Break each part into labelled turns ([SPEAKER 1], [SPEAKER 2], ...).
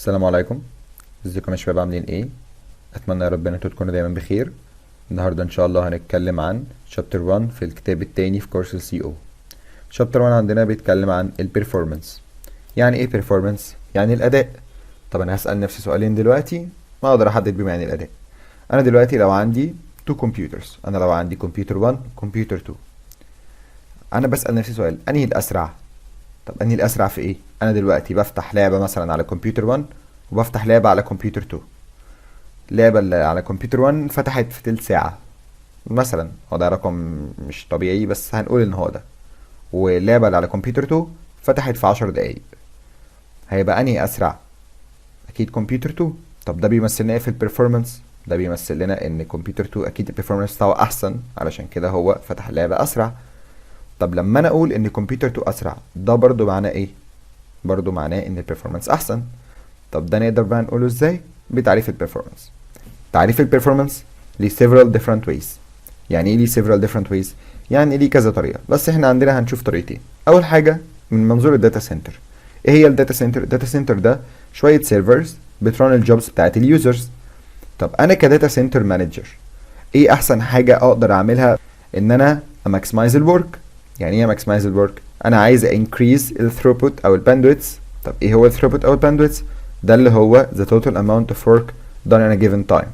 [SPEAKER 1] السلام عليكم. ازيكم يا شباب، عاملين ايه؟ اتمنى يا رب ان انتوا تكونوا دايما بخير. النهارده ان شاء الله هنتكلم عن Chapter 1 في الكتاب التاني في كورس السي او. Chapter 1 عندنا بيتكلم عن البرفورمانس. يعني ايه performance؟ يعني الاداء. طب انا هسأل نفسي سؤالين دلوقتي ما اقدر احدد بما يعني الاداء. انا دلوقتي لو عندي تو كمبيوترز، انا لو عندي كمبيوتر 1 كمبيوتر 2، انا بسأل نفسي سؤال: انهي الاسرع؟ طب انهي الاسرع في ايه؟ انا دلوقتي بفتح لعبة مثلا على كمبيوتر 1 وبفتح لعبة على كمبيوتر 2. اللعبة اللي على كمبيوتر 1 فتحت في تلت ساعة مثلا، هو ده رقم مش طبيعي بس هنقول ان هو ده. واللعبة اللي على كمبيوتر 2 فتحت في 10 دقايق. هيبقى انهي اسرع؟ اكيد كمبيوتر 2. طب ده بيمثل لنا ايه في البرفورمانس؟ ده بيمثل لنا ان كمبيوتر 2 اكيد البرفورمانس بتاعه احسن، علشان كده هو فتح اللعبة اسرع. طب لما انا اقول ان كمبيوتر 2 اسرع، ده برضو معناه ايه؟ برضو معناه ان البرفورمانس احسن. طب ده نقدر بقى نقوله ازاي؟ بتعريف البرفورمانس. تعريف البرفورمانس ليه several different ways. يعني ايه ليه several different ways؟ يعني ليه كذا طريقة، بس احنا عندنا هنشوف طريقتين. اول حاجة من منظور الداتا سنتر. ايه هي الداتا سنتر؟ الداتا سنتر ده شوية سيرفرز بتران الجوبز بتاعت اليوزرز. طب انا كداتا سنتر مانجر، ايه احسن حاجة اقدر اعملها؟ ان انا اماكسمايز الورك. يعني ايه اماكسمايز الورك؟ انا عايز انكريز الثروبوت او الباندويتس. طب ايه هو الثروبوت او الباندويتس؟ ده اللي هو the total amount of work done in a given time.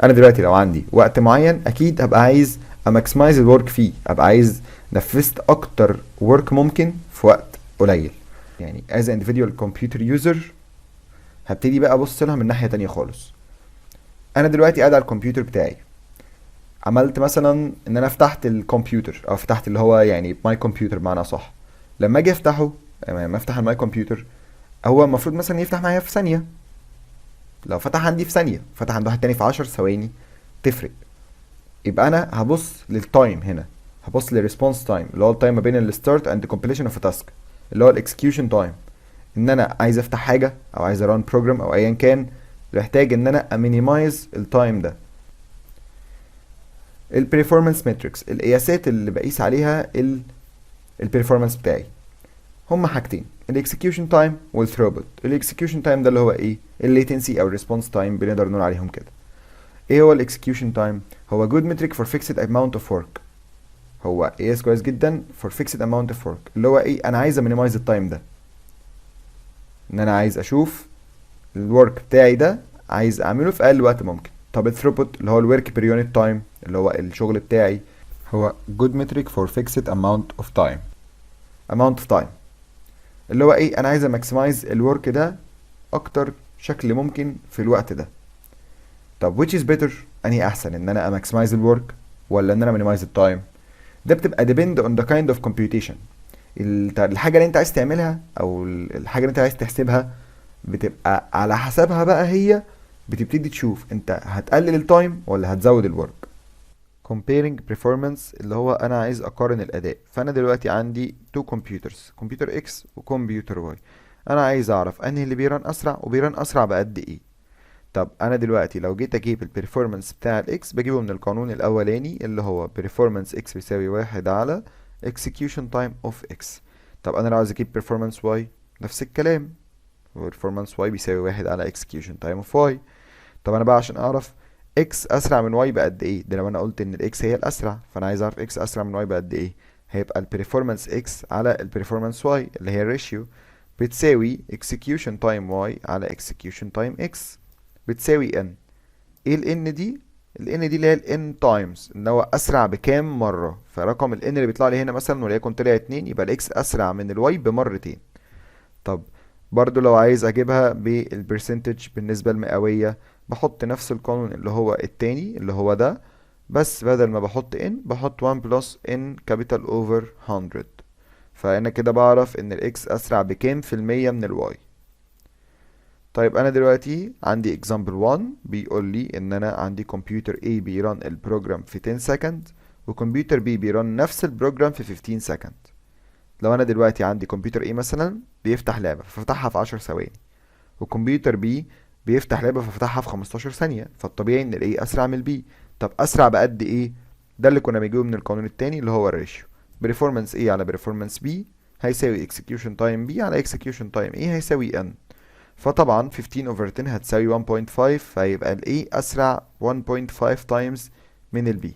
[SPEAKER 1] انا دلوقتي لو عندي وقت معين اكيد هبقى عايز اماكسمايز الورك فيه، ابقى عايز نفذت اكتر ورك ممكن في وقت قليل. يعني as an individual computer user هبتدي بقى ابص لها من ناحية تانية خالص. انا دلوقتي قاعد على الكمبيوتر بتاعي، عملت مثلا ان انا فتحت الكمبيوتر او فتحت اللي هو يعني ماي كمبيوتر بمعنى صح. لما اجي افتحه، لما افتح الماي كمبيوتر، هو المفروض مثلا يفتح معايا في ثانية. لو فتح عندي في ثانية فتح عند واحد تاني في 10 ثواني تفرق. يبقى انا هبص للتايم هنا، هبص للريسبونس تايم اللي هو التايم ما بين الستارت اند كومبليشن اوف تاسك، اللي هو الاكسكيوشن تايم. ان انا عايز افتح حاجه او عايز اران بروجرام او ايا كان، محتاج ان انا امينيمايز التايم ده. البرفورمانس ماتريكس، القياسات اللي بقيس عليها البرفورمانس بتاعي، هما حاجتين: الاكسكيوشن تايم والثروبوت. الاكسكيوشن تايم ده اللي هو ايه؟ الليتنسي او الريسبونس تايم بنقدر نقول عليهم كده. ايه هو الاكسكيوشن تايم؟ هو good metric for fixed amount of work. هو قياس كويس جدا for fixed amount of work، اللي هو ايه؟ انا عايز امينيمايز التايم ده، ان انا عايز اشوف الورك بتاعي ده عايز اعمله في اقل وقت ممكن. طب الثروبوت اللي هو الورك بير يونت تايم، اللي هو الشغل بتاعي، هو good metric for fixed amount of time. amount of time اللي هو ايه؟ انا عايز اماكسمايز الورك ده اكتر شكل ممكن في الوقت ده. طب which is better؟ انهي احسن، ان انا اماكسمايز الورك ولا ان انا minimize التايم؟ ده بتبقى depend on the kind of computation. الحاجة اللي انت عايز تعملها او الحاجة اللي انت عايز تحسبها بتبقى على حسابها بقى. هي بتبتدي تشوف انت هتقلل التايم ولا هتزود الورك. comparing performance اللي هو انا عايز اقارن الاداء. فانا دلوقتي عندي تو كمبيوترز، كمبيوتر اكس وكمبيوتر واي. انا عايز اعرف انهي اللي بيرن اسرع وبيرن اسرع بقد ايه. طب انا دلوقتي لو جيت اجيب البرفورمانس بتاع الاكس بجيبه من القانون الاولاني اللي هو performance x بيساوي 1 على execution time of x. طب انا لو عايز اجيب performance y نفس الكلام، performance y بيساوي 1 على execution time of y. طب انا بقى عشان اعرف x اسرع من y بقد ايه، ده لو انا قلت ان الاكس هي الاسرع، فانا عايز اعرف x اسرع من y بقد ايه. هيبقى البرفورمانس x على البرفورمانس y اللي هي الريشيو بتساوي execution time y على execution time x بتساوي n. ايه ال n دي؟ ال n دي اللي هي ال n times، ان هو اسرع بكام مره. فرقم ال n اللي بيطلع لي هنا مثلا وليكن طلع 2، يبقى الاكس اسرع من الواي بمرتين. طب برضو لو عايز اجيبها بالبرسنتج بالنسبه المئويه، بحط نفس القانون اللي هو التاني اللي هو ده، بس بدل ما بحط n بحط 1 plus n capital over 100. فانا كده بعرف ان الاكس اسرع بكام في المية من الواي. طيب انا دلوقتي عندي example 1 بيقول لي ان انا عندي كمبيوتر A بيران البروجرام في 10 سكند وكمبيوتر B بيران نفس البروجرام في 15 سكند. لو انا دلوقتي عندي كمبيوتر A مثلا بيفتح لعبة ففتحها في 10 ثواني، وكمبيوتر B بيفتح لعبة ففتحها في 15 ثانية، فالطبيعي ان ال A اسرع من ال B. طب اسرع بقد ايه؟ ده اللي كنا بنجيبه من القانون التاني اللي هو الريشيو. performance A على performance B هيساوي execution time B على execution time A هيساوي n. فطبعا 15 over 10 هتساوي 1.5، فيبقى ال A أسرع 1.5 times من ال B.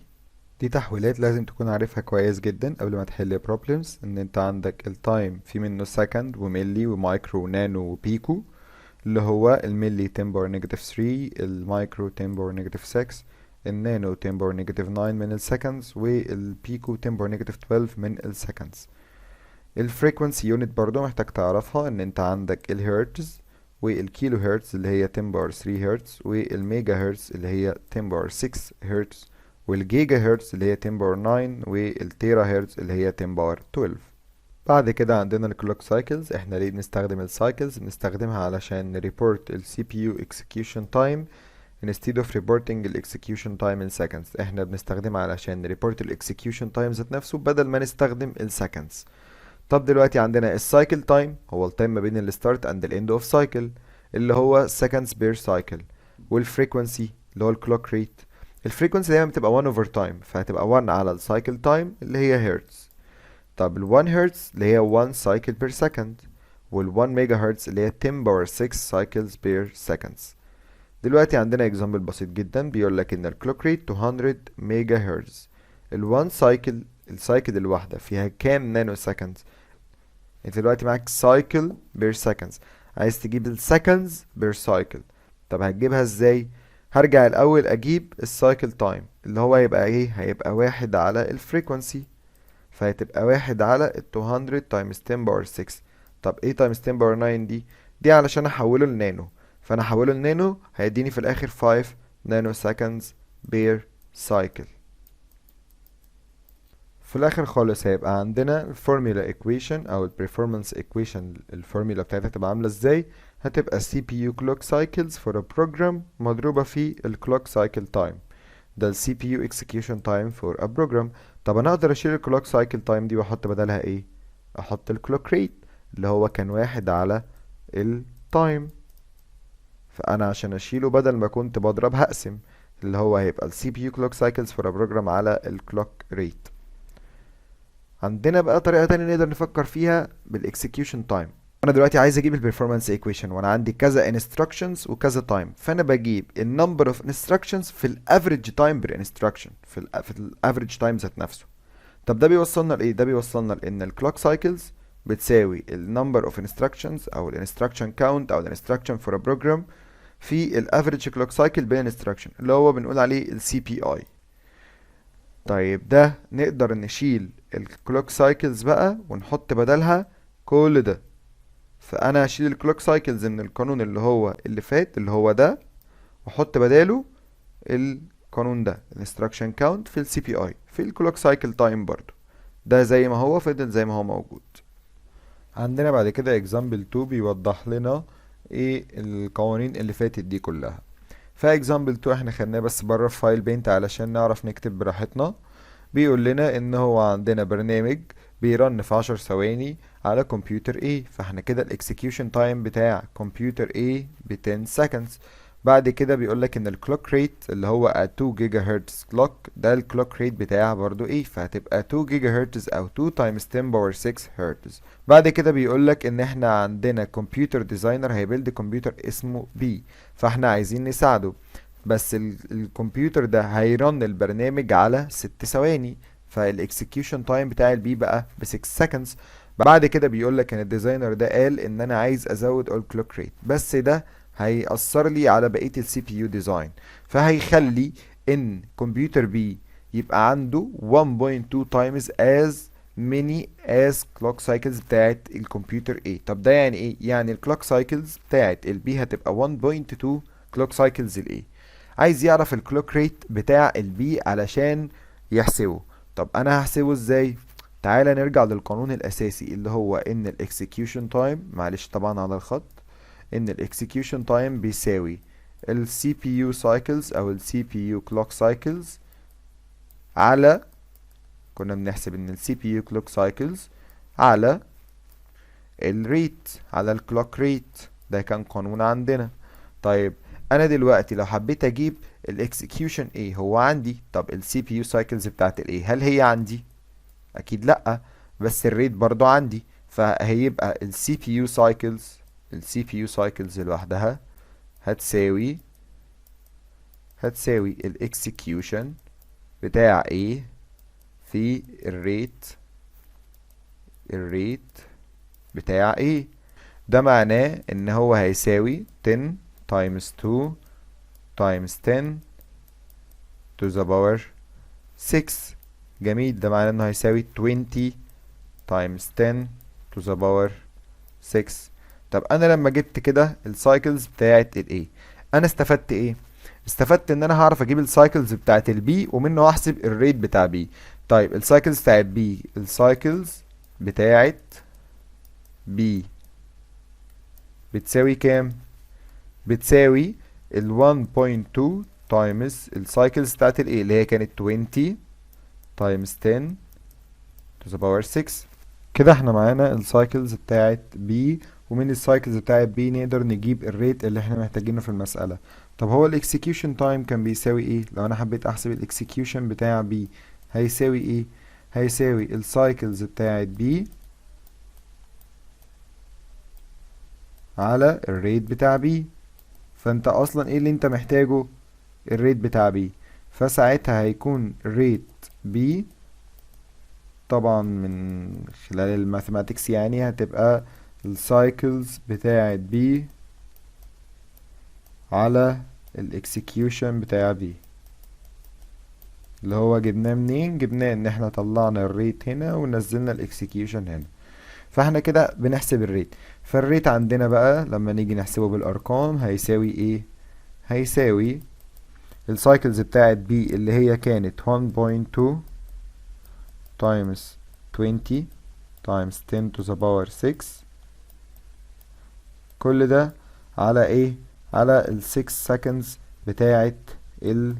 [SPEAKER 1] دي تحويلات لازم تكون عارفها كويس جدا قبل ما تحل problems. ان انت عندك التايم في منه سكند وملي ومايكرو ونانو وبيكو، اللي هو الملي 10 باور نيجاتيف 3، المايكرو 10 باور نيجاتيف 6، النانو 10 باور نيجاتيف 9 من السكندز، والبيكو 10 باور نيجاتيف 12 من السكندز. الفريكونسي يونت برضو محتاج تعرفها، ان انت عندك الهرتز والكيلو هرتز اللي هي 10 باور 3 هرتز، والميجا هرتز اللي هي 10 باور 6 هرتز، والجيجا هرتز اللي هي 10 باور 9، والتيرا هرتز اللي هي 10 باور 12. بعد كده عندنا الكلوك سايكلز. احنا ليه بنستخدم السايكلز؟ بنستخدمها علشان نريبورت ال CPU execution time instead of reporting ال execution time in seconds. احنا بنستخدمها علشان نريبورت ال execution time ذات نفسه بدل ما نستخدم ال seconds. طب دلوقتي عندنا السايكل تايم، هو التايم ما بين الستارت اند الاند اوف سايكل اللي هو seconds per cycle. والفريكونسي اللي هو الكلوك ريت. الفريكونسي دايما بتبقى 1 over time، فهتبقى 1 على السايكل تايم اللي هي هرتز. طب ال 1 هرتز اللي هي 1 cycle per second، وال 1 ميجا هرتز اللي هي 10 باور 6 cycles per seconds. دلوقتي عندنا اكزامبل بسيط جدا بيقول لك ان الكلوك ريت 200 ميجا هرتز. ال 1 سايكل، السايكل الواحدة فيها كام نانو سكند؟ انت دلوقتي معاك سايكل بير سكندز، عايز تجيب السكندز بير سايكل. طب هتجيبها ازاي؟ هرجع الاول اجيب السايكل تايم اللي هو هيبقى ايه؟ هيبقى 1 على الفريكونسي، فهتبقى 1 على ال 200 تايمز 10 باور 6. طب ايه تايمز 10 باور 9 دي؟ دي علشان احوله لنانو، فانا احوله لنانو هيديني في الاخر 5 نانو سكندز بير سايكل. في الاخر خالص هيبقى عندنا الفورمولا equation او البرفورمانس equation. الفورمولا بتاعتها تبقى عامله ازاي؟ هتبقى CPU clock cycles for a program مضروبه في الكلوك cycle time. ده ال CPU execution time for a program. طب انا اقدر اشيل الكلوك cycle time دي واحط بدلها ايه؟ احط الكلوك ريت اللي هو كان 1 على التايم. فانا عشان اشيله بدل ما كنت بضرب هقسم، اللي هو هيبقى ال CPU clock cycles for a program على الكلوك ريت. عندنا بقى طريقة تانية نقدر نفكر فيها بالاكسكيوشن تايم. انا دلوقتي عايز اجيب البرفورمانس ايكويشن وانا عندي كذا انستراكشنز وكذا تايم، فانا بجيب النمبر اوف انستراكشنز في الافريج تايم بير انستراكشن، في الافريج تايم ذات نفسه. طب ده بيوصلنا لايه؟ ده بيوصلنا لان الكلوك سايكلز بتساوي النمبر اوف انستراكشنز او الانستراكشن كاونت او الانستراكشن فور ا بروجرام في الافريج كلوك سايكل بين انستراكشن اللي هو بنقول عليه السي بي اي. طيب ده نقدر نشيل الكلوك سايكلز بقى ونحط بدلها كل ده. فانا هشيل الكلوك سايكلز من القانون اللي هو اللي فات اللي هو ده، واحط بداله القانون ده الانستراكشن كاونت في السي بي اي في الكلوك سايكل تايم برضو. ده زي ما هو فضل زي ما هو موجود. عندنا بعد كده example 2 بيوضح لنا ايه القوانين اللي فاتت دي كلها. فاكزامبل 2 احنا خدناه بس بره في فايل بينت علشان نعرف نكتب براحتنا. بيقول لنا ان هو عندنا برنامج بيرن في 10 ثواني على كمبيوتر A، فاحنا كده الاكسكيوشن تايم بتاع كمبيوتر A ب 10 seconds. بعد كده بيقول لك ان الكلوك ريت اللي هو 2 جيجا هرتز كلوك، ده الكلوك ريت بتاعها برضو A، فهتبقى 2 جيجا هرتز او 2 times 10 باور 6 هرتز. بعد كده بيقول لك ان احنا عندنا كمبيوتر ديزاينر هيبيلد كمبيوتر اسمه B، فاحنا عايزين نساعده. بس الكمبيوتر ده هيرن البرنامج على 6 ثواني، فالاكسكيوشن تايم بتاع البي بقى ب 6 seconds. بعد كده بيقول لك ان الديزاينر ده قال ان انا عايز ازود الكلوك ريت، بس ده هيأثر لي على بقية السي بي يو ديزاين، فهيخلي ان كمبيوتر بي يبقى عنده 1.2 times as many as clock cycles بتاعت الكمبيوتر A. طب ده يعني ايه؟ يعني الكلوك سايكلز بتاعت البي هتبقى 1.2 كلوك سايكلز الاي. عايز يعرف الكلوك ريت بتاع البي علشان يحسبه. طب انا هحسبه ازاي؟ تعالى نرجع للقانون الاساسي اللي هو ان الاكسكيوشن تايم، معلش طبعا على الخط، ان الاكسكيوشن تايم بيساوي السي بي يو سايكلز او السي بي يو كلوك سايكلز على، كنا بنحسب ان السي بي يو كلوك سايكلز على الريت، على الكلوك ريت. ده كان قانون عندنا. طيب انا دلوقتي لو حبيت اجيب الاكسكيوشن ايه هو عندي، طب السي بي يو سايكلز بتاعت الايه هل هي عندي؟ اكيد لا، بس الريت برضو عندي، فهيبقى السي بي يو سايكلز السي بي يو سايكلز لوحدها هتساوي الاكسكيوشن بتاع A في الريت بتاع A. ده معناه ان هو هيساوي 10 times 2 times 10 to the power 6. جميل. ده معناه انه هيساوي 20 times 10 to the power 6. طب انا لما جبت كده السايكلز بتاعت الايه انا استفدت ايه؟ استفدت ان انا هعرف اجيب السايكلز بتاعت البي ومنه احسب الريت بتاع بي. طيب السايكلز بتاعت بي، بتساوي كام؟ بتساوي ال 1.2 تايمز السايكلز بتاعت الايه اللي هي كانت 20 تايمز 10 to the power 6. كده احنا معانا السايكلز بتاعت بي، ومن السايكلز بتاعت بي نقدر نجيب الريت اللي احنا محتاجينه في المسألة. طب هو الاكسكيوشن تايم كان بيساوي ايه؟ لو انا حبيت احسب الاكسكيوشن بتاع بي هيساوي ايه؟ هيساوي السايكلز بتاعت بي على الريت بتاع بي. فانت اصلا ايه اللي انت محتاجه؟ الريت بتاع بي. فساعتها هيكون ريت بي طبعا من خلال الماثيماتكس يعني هتبقى السايكلز بتاعت بي على الاكسكيوشن بتاع بي، اللي هو جبناه منين؟ جبناه ان احنا طلعنا الريت هنا ونزلنا الاكسكيوشن هنا. فاحنا كده بنحسب الريت. فالريت عندنا بقى لما نيجي نحسبه بالارقام هيساوي ايه؟ هيساوي السايكلز بتاعت بي اللي هي كانت 1.2 times 20 times 10 to the power 6. كل ده على ايه؟ على ال 6 seconds بتاعت ال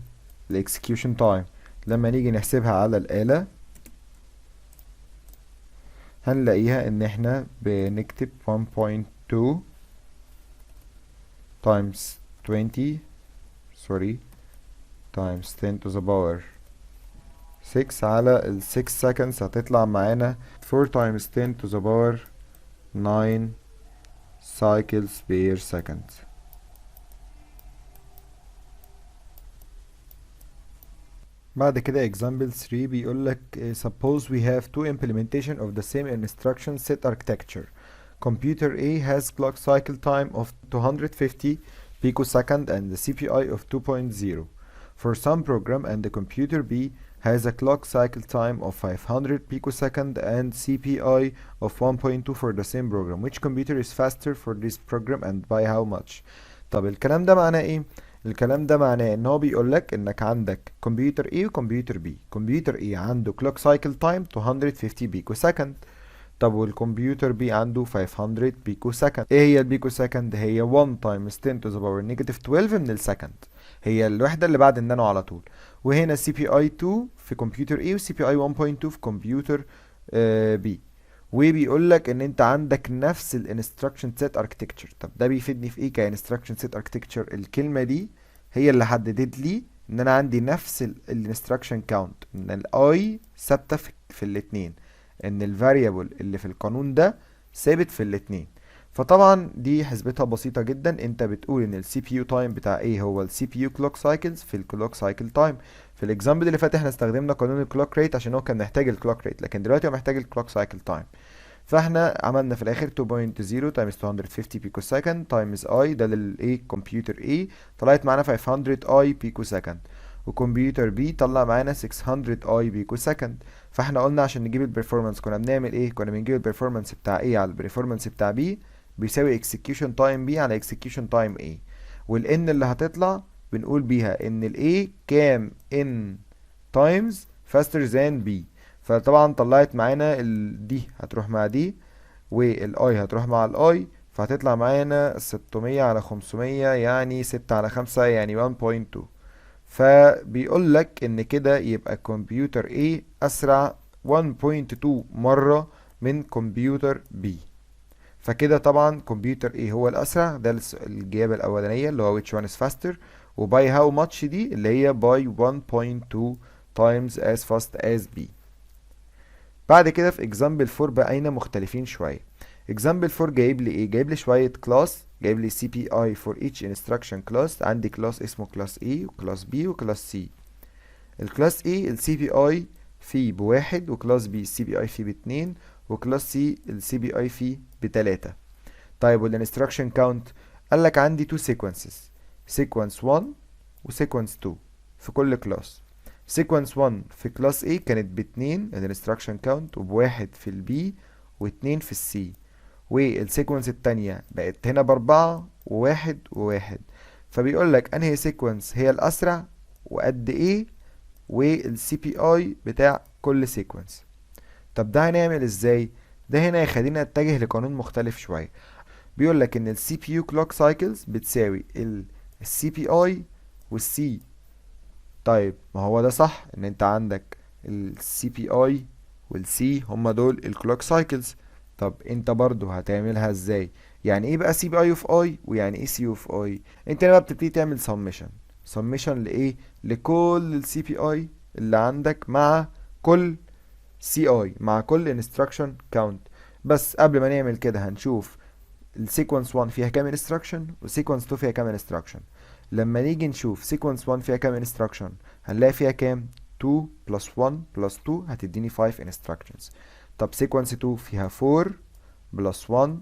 [SPEAKER 1] execution time. لما نيجي نحسبها على الآلة هنلاقيها ان احنا بنكتب 1.2 times 20 times 10 to the power 6 على ال 6 seconds هتطلع معانا 4 times 10 to the power 9 cycles per second. بعد كده example 3 بيقول لك suppose we have two implementation of the same instruction set architecture. Computer A has clock cycle time of 250 picosecond and the CPI of 2.0 for some program, and the computer B has a clock cycle time of 500 picosecond and CPI of 1.2 for the same program. Which computer is faster for this program and by how much? طب الكلام ده معناه ايه؟ الكلام ده معناه ان هو بيقول لك انك عندك كمبيوتر A وكمبيوتر B. كمبيوتر A عنده كلوك سايكل تايم 250 بيكو سكند. طب والكمبيوتر B عنده 500 بيكو سكند. ايه هي البيكو سكند؟ هي 1 times 10 to the power negative 12 من السكند، هي الوحدة اللي بعد النانو على طول. وهنا سي بي اي 2 في كمبيوتر A وسي بي اي 1.2 في كمبيوتر B. وبيقول لك ان انت عندك نفس الانستراكشن سيت اركتكتشر. طب ده بيفيدني في ايه كانستراكشن سيت اركتكتشر؟ الكلمه دي هي اللي حددت لي ان انا عندي نفس الانستراكشن كاونت، ان الاي ثابته في الاثنين، ان الفاريبل اللي في القانون ده ثابت في الاثنين. فطبعا دي حسبتها بسيطه جدا. انت بتقول ان السي بي يو تايم بتاع ايه هو السي بي يو كلوك سايكلز في الكلوك سايكل تايم. في الاكزامبل اللي فات احنا استخدمنا قانون الكلوك ريت عشان هو كان محتاج الكلوك ريت، لكن دلوقتي هو محتاج الكلوك سايكل تايم. فاحنا عملنا في الاخر 2.0 تايمز 250 بيكو سكند تايمز اي، ده للايه كمبيوتر A طلعت معانا 500 اي بيكو سكند، وكمبيوتر B طلع معانا 600 اي بيكو سكند. فاحنا قلنا عشان نجيب البرفورمانس كنا بنعمل ايه؟ كنا بنجيب البرفورمانس بتاع A على البرفورمانس بتاع B بيساوي execution time B على execution time A، والN اللي هتطلع بنقول بيها ان ال A كام n times faster than B. فطبعا طلعت معانا دي هتروح مع دي والاي هتروح مع الاي، فهتطلع معانا 600 على 500 يعني 6 على 5 يعني 1.2. فبيقول لك ان كده يبقى كمبيوتر A اسرع 1.2 مرة من كمبيوتر B. فكده طبعا كمبيوتر A هو الاسرع، ده الإجابة الأولانية اللي هو which one is faster، وباي هاو ماتش دي اللي هي باي 1.2 times as fast as B. بعد كده في example 4 بقينا مختلفين شوية. example 4 جايب لي ايه؟ جايب لي شويه كلاس، جايب لي CPI for each instruction class. عندي كلاس اسمه كلاس A وكلاس B وكلاس C. الكلاس A ال CPI فيه ب1 وكلاس B ال CPI فيه ب2 وكلاس C ال CPI فيه ب3. طيب والانستراكشن كاونت قال لك عندي 2 sequences، sequence 1 وsequence 2 في كل كلاس. sequence 1 في كلاس A كانت ب2 الانستراكشن كاونت وب1 في البي و2 في السي، والسيكونس التانية بقت هنا ب4 وواحد وواحد. فبيقول لك انهي سيكونس هي الاسرع وقد ايه والسي بي اي بتاع كل سيكونس. طب ده هنعمل ازاي؟ ده هنا يخلينا نتجه لقانون مختلف شويه. بيقول لك ان السي بي يو كلوك سايكلز بتساوي السي بي اي والسي. طيب ما هو ده صح ان انت عندك السي بي اي والسي هما دول الكلوك سايكلز. طب انت برضو هتعملها ازاي؟ يعني ايه بقى سي بي اي اوف اي ويعني ايه سي اوف اي؟ انت بقى بتبتدي تعمل سميشن لايه؟ لكل السي بي اي اللي عندك مع كل سي اي مع كل انستراكشن كاونت. بس قبل ما نعمل كده هنشوف السيكونس 1 فيها كام انستراكشن والسيكونس 2 فيها كام انستراكشن. لما نيجي نشوف سيكونس 1 فيها كام انستراكشن هنلاقي فيها كام؟ 2 بلس 1 بلس 2 هتديني 5 instructions. طب سيكونس 2 فيها 4 بلس 1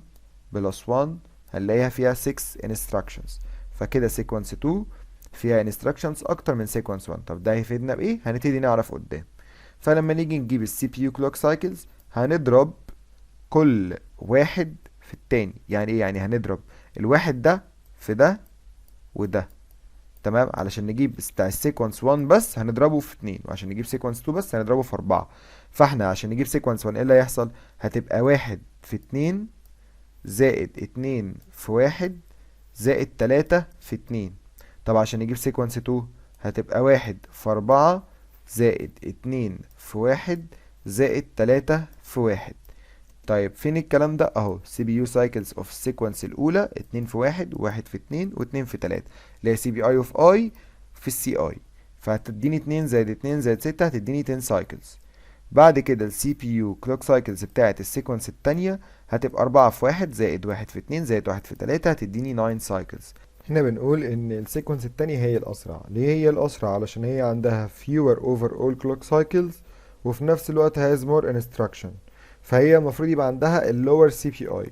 [SPEAKER 1] بلس 1 هنلاقيها فيها 6 instructions. فكده سيكونس 2 فيها instructions اكتر من سيكونس 1. طب ده هيفيدنا بايه؟ هنبتدي نعرف قدام. فلما نيجي نجيب السي بي يو كلوك سايكلز هنضرب كل واحد في التاني. يعني ايه؟ يعني هنضرب الواحد ده في ده وده، تمام؟ علشان نجيب بتاع السيكونس 1 بس هنضربه في 2، وعشان نجيب سيكونس 2 بس هنضربه في 4. فاحنا عشان نجيب سيكونس 1 ايه اللي هيحصل؟ هتبقى 1 في 2 زائد 2 في 1 زائد 3 في 2. طب عشان نجيب سيكونس 2 هتبقى 1 في 4 زائد 2 في 1 زائد 3 في 1. طيب فين الكلام ده؟ اهو سي بي يو سايكلز اوف السيكونس الاولى 2 في 1 و1 في 2 و2 في 3 اللي هي سي بي اي اوف اي في السي اي. فهتديني 2 زائد 2 زائد 6 هتديني 10 سايكلز. بعد كده السي بي يو كلوك سايكلز بتاعت السيكونس التانية هتبقى 4 في 1 زائد 1 في 2 زائد 1 في 3 هتديني 9 سايكلز. هنا بنقول ان السيكونس التانية هي الاسرع. ليه هي الاسرع؟ علشان هي عندها fewer overall clock cycles وفي نفس الوقت has more instruction، فهي المفروض يبقى عندها اللور سي بي اي.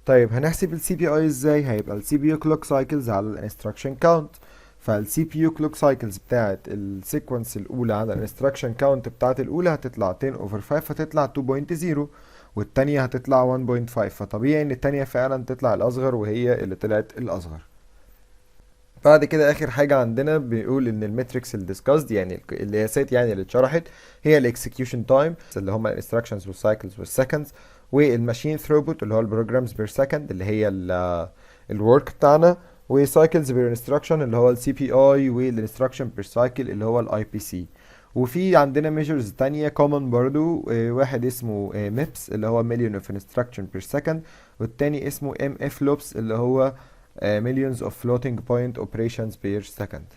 [SPEAKER 1] طيب هنحسب السي بي اي ازاي؟ هيبقى السي بي يو كلوك سايكلز على الانستراكشن كاونت. فالسي بي يو كلوك سايكلز بتاعت السيكونس الاولى على الانستراكشن كاونت بتاعت الاولى هتطلع 10 اوفر 5 هتطلع 2.0 والتانية هتطلع 1.5. فطبيعي ان التانية فعلا تطلع الاصغر وهي اللي طلعت الاصغر. بعد كده اخر حاجه عندنا بيقول ان الميتريكس الديسكاسد يعني القياسات يعني اللي اتشرحت هي الاكسكيوشن تايم اللي هم الانستراكشنز والسايكلز والسكندز، والماشين ثروبوت اللي هو البروجرامز بير سكند اللي هي الورك بتاعنا، وسايكلز بير انستراكشن اللي هو السي بي اي، والانستراكشن بير سايكل اللي هو الاي بي سي. وفي عندنا ميجرز تانية كومن برضو، واحد اسمه ميبس اللي هو مليون اوف انستراكشن بير سكند، والتاني اسمه ام اف لوبس اللي هو millions of floating point operations per second.